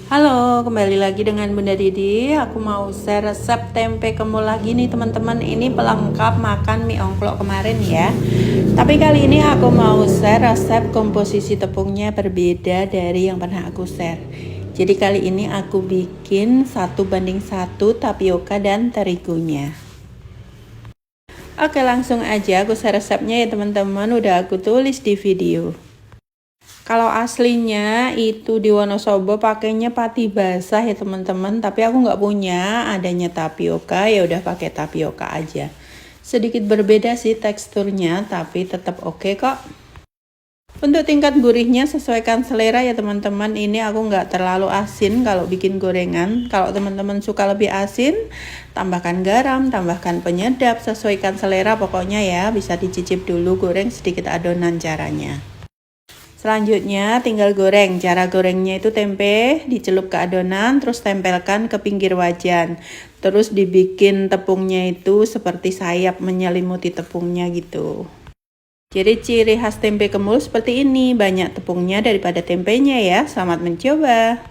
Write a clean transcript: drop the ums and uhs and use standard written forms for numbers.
Halo, kembali lagi dengan Bunda Didi. Aku mau share resep tempe kemul lagi nih teman-teman. Ini pelengkap makan mie ongklok kemarin ya. Tapi kali ini aku mau share resep komposisi tepungnya berbeda dari yang pernah aku share. Jadi kali ini aku bikin 1:1 tapioka dan terigunya. Oke, langsung aja aku share resepnya ya teman-teman. Udah aku tulis di video. Kalau aslinya itu di Wonosobo pakainya pati basah ya teman-teman, tapi aku nggak punya adanya tapioka, ya udah pakai tapioka aja. Sedikit berbeda sih teksturnya, tapi tetap oke kok. Untuk tingkat gurihnya sesuaikan selera ya teman-teman. Ini aku nggak terlalu asin kalau bikin gorengan. Kalau teman-teman suka lebih asin, tambahkan garam, tambahkan penyedap, sesuaikan selera pokoknya ya. Bisa dicicip dulu goreng sedikit adonan caranya. Selanjutnya tinggal goreng. Cara gorengnya itu tempe dicelup ke adonan, terus tempelkan ke pinggir wajan. Terus dibikin tepungnya itu seperti sayap menyelimuti tepungnya gitu. Jadi ciri khas tempe kemul seperti ini, banyak tepungnya daripada tempenya ya. Selamat mencoba.